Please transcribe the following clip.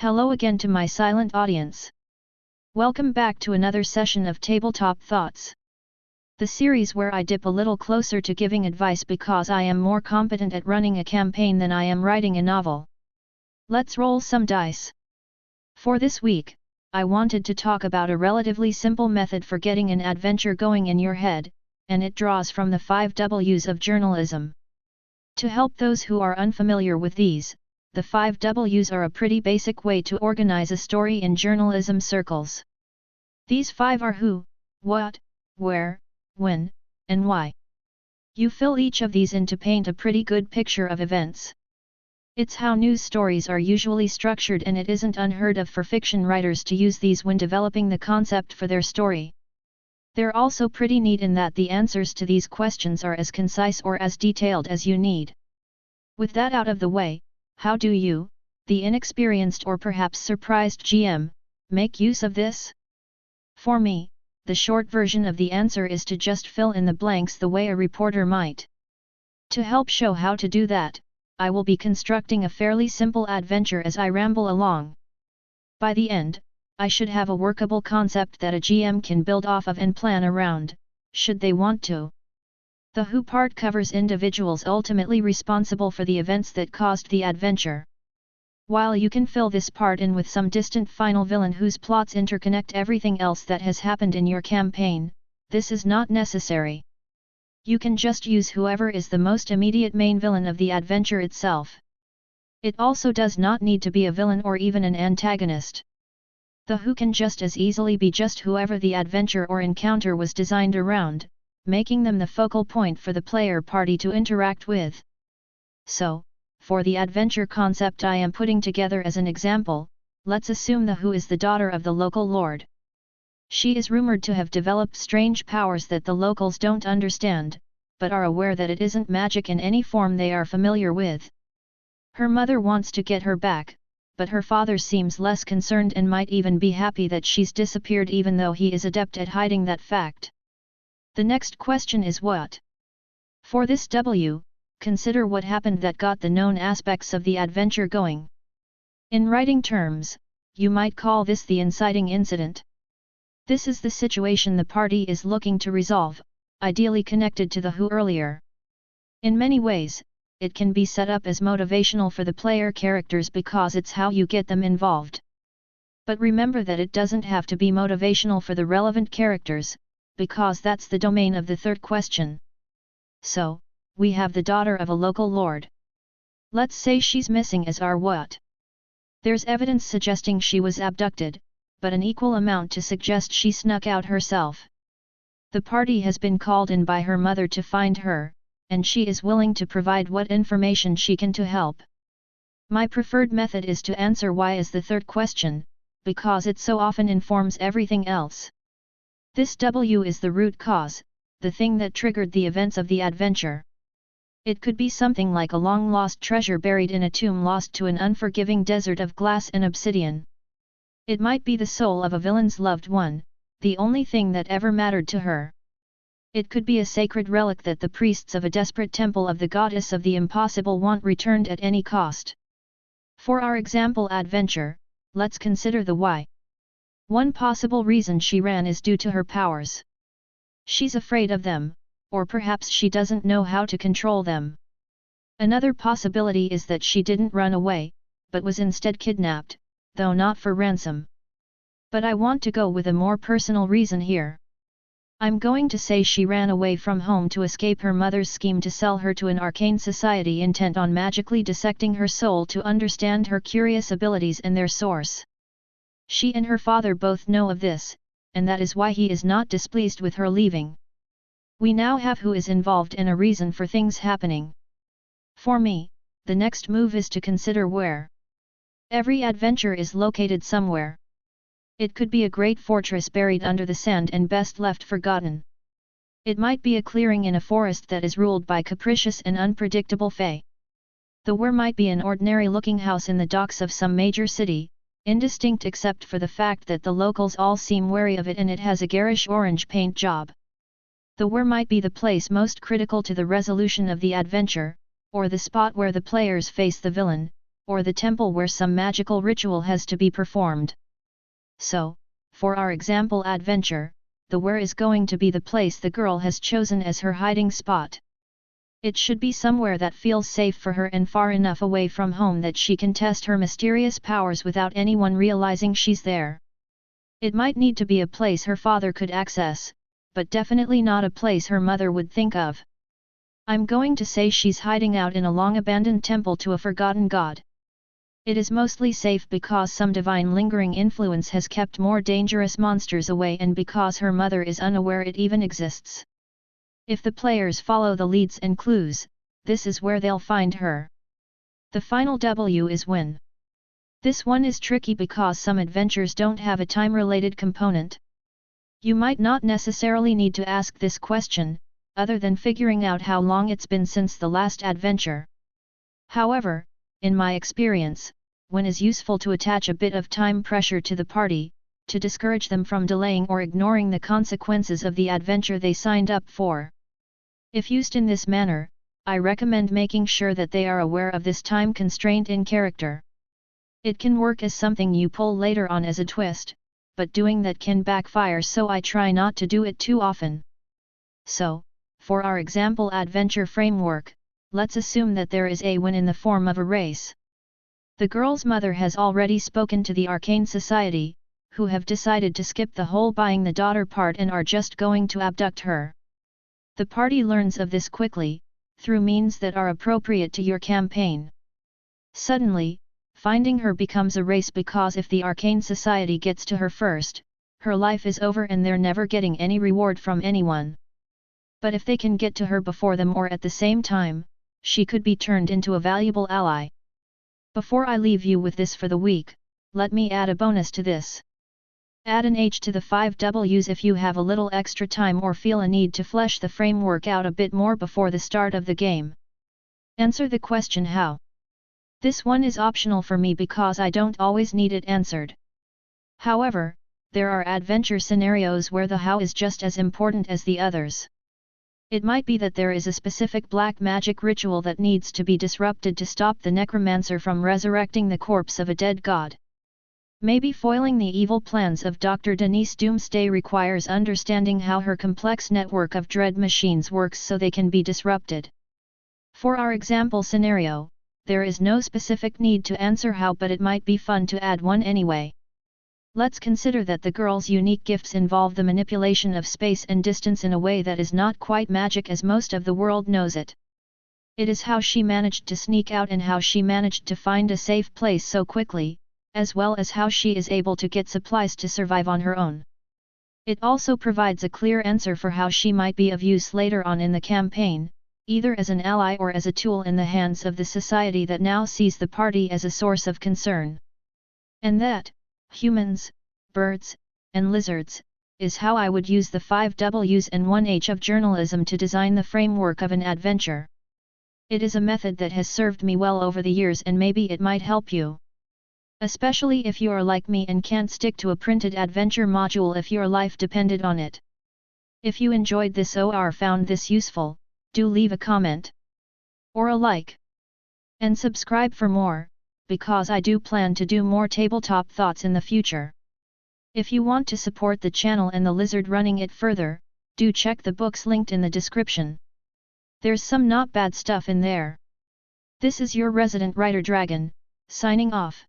Hello again to my silent audience. Welcome back to another session of Tabletop Thoughts. The series where I dip a little closer to giving advice because I am more competent at running a campaign than I am writing a novel. Let's roll some dice. For this week, I wanted to talk about a relatively simple method for getting an adventure going in your head, and it draws from the 5 W's of journalism. To help those who are unfamiliar with these, the 5 W's are a pretty basic way to organize a story in journalism circles. These 5 are who, what, where, when, and why. You fill each of these in to paint a pretty good picture of events. It's how news stories are usually structured, and it isn't unheard of for fiction writers to use these when developing the concept for their story. They're also pretty neat in that the answers to these questions are as concise or as detailed as you need. With that out of the way, how do you, the inexperienced or perhaps surprised GM, make use of this? For me, the short version of the answer is to just fill in the blanks the way a reporter might. To help show how to do that, I will be constructing a fairly simple adventure as I ramble along. By the end, I should have a workable concept that a GM can build off of and plan around, should they want to. The who part covers individuals ultimately responsible for the events that caused the adventure. While you can fill this part in with some distant final villain whose plots interconnect everything else that has happened in your campaign, this is not necessary. You can just use whoever is the most immediate main villain of the adventure itself. It also does not need to be a villain or even an antagonist. The who can just as easily be just whoever the adventure or encounter was designed around, making them the focal point for the player party to interact with. So, for the adventure concept I am putting together as an example, let's assume the who is the daughter of the local lord. She is rumored to have developed strange powers that the locals don't understand, but are aware that it isn't magic in any form they are familiar with. Her mother wants to get her back, but her father seems less concerned and might even be happy that she's disappeared, even though he is adept at hiding that fact. The next question is what? For this W, consider what happened that got the known aspects of the adventure going. In writing terms, you might call this the inciting incident. This is the situation the party is looking to resolve, ideally connected to the who earlier. In many ways, it can be set up as motivational for the player characters because it's how you get them involved. But remember that it doesn't have to be motivational for the relevant characters, because that's the domain of the third question. So, we have the daughter of a local lord. Let's say she's missing as our what? There's evidence suggesting she was abducted, but an equal amount to suggest she snuck out herself. The party has been called in by her mother to find her, and she is willing to provide what information she can to help. My preferred method is to answer why as the third question, because it so often informs everything else. This W is the root cause, the thing that triggered the events of the adventure. It could be something like a long-lost treasure buried in a tomb lost to an unforgiving desert of glass and obsidian. It might be the soul of a villain's loved one, the only thing that ever mattered to her. It could be a sacred relic that the priests of a desperate temple of the goddess of the impossible want returned at any cost. For our example adventure, let's consider the why. One possible reason she ran is due to her powers. She's afraid of them, or perhaps she doesn't know how to control them. Another possibility is that she didn't run away, but was instead kidnapped, though not for ransom. But I want to go with a more personal reason here. I'm going to say she ran away from home to escape her mother's scheme to sell her to an arcane society intent on magically dissecting her soul to understand her curious abilities and their source. She and her father both know of this, and that is why he is not displeased with her leaving. We now have who is involved and a reason for things happening. For me, the next move is to consider where. Every adventure is located somewhere. It could be a great fortress buried under the sand and best left forgotten. It might be a clearing in a forest that is ruled by capricious and unpredictable fae. The where might be an ordinary-looking house in the docks of some major city, indistinct except for the fact that the locals all seem wary of it and it has a garish orange paint job. The where might be the place most critical to the resolution of the adventure, or the spot where the players face the villain, or the temple where some magical ritual has to be performed. So, for our example adventure, the where is going to be the place the girl has chosen as her hiding spot. It should be somewhere that feels safe for her and far enough away from home that she can test her mysterious powers without anyone realizing she's there. It might need to be a place her father could access, but definitely not a place her mother would think of. I'm going to say she's hiding out in a long-abandoned temple to a forgotten god. It is mostly safe because some divine lingering influence has kept more dangerous monsters away and because her mother is unaware it even exists. If the players follow the leads and clues, this is where they'll find her. The final W is win. This one is tricky because some adventures don't have a time-related component. You might not necessarily need to ask this question, other than figuring out how long it's been since the last adventure. However, in my experience, when is useful to attach a bit of time pressure to the party, to discourage them from delaying or ignoring the consequences of the adventure they signed up for. If used in this manner, I recommend making sure that they are aware of this time constraint in character. It can work as something you pull later on as a twist, but doing that can backfire, so I try not to do it too often. So, for our example adventure framework, let's assume that there is a win in the form of a race. The girl's mother has already spoken to the Arcane Society, who have decided to skip the whole buying the daughter part and are just going to abduct her. The party learns of this quickly, through means that are appropriate to your campaign. Suddenly, finding her becomes a race because if the Arcane Society gets to her first, her life is over and they're never getting any reward from anyone. But if they can get to her before them or at the same time, she could be turned into a valuable ally. Before I leave you with this for the week, let me add a bonus to this. Add an H to the 5 Ws if you have a little extra time or feel a need to flesh the framework out a bit more before the start of the game. Answer the question how. This one is optional for me because I don't always need it answered. However, there are adventure scenarios where the how is just as important as the others. It might be that there is a specific black magic ritual that needs to be disrupted to stop the necromancer from resurrecting the corpse of a dead god. Maybe foiling the evil plans of Dr. Denise Doomsday requires understanding how her complex network of dread machines works so they can be disrupted. For our example scenario, there is no specific need to answer how, but it might be fun to add one anyway. Let's consider that the girl's unique gifts involve the manipulation of space and distance in a way that is not quite magic as most of the world knows it. It is how she managed to sneak out and how she managed to find a safe place so quickly, as well as how she is able to get supplies to survive on her own. It also provides a clear answer for how she might be of use later on in the campaign, either as an ally or as a tool in the hands of the society that now sees the party as a source of concern. And that, humans, birds, and lizards, is how I would use the 5 Ws and 1 H of journalism to design the framework of an adventure. It is a method that has served me well over the years, and maybe it might help you. Especially if you are like me and can't stick to a printed adventure module if your life depended on it. If you enjoyed this or found this useful, do leave a comment or a like. And subscribe for more, because I do plan to do more tabletop thoughts in the future. If you want to support the channel and the lizard running it further, do check the books linked in the description. There's some not bad stuff in there. This is your resident writer dragon, signing off.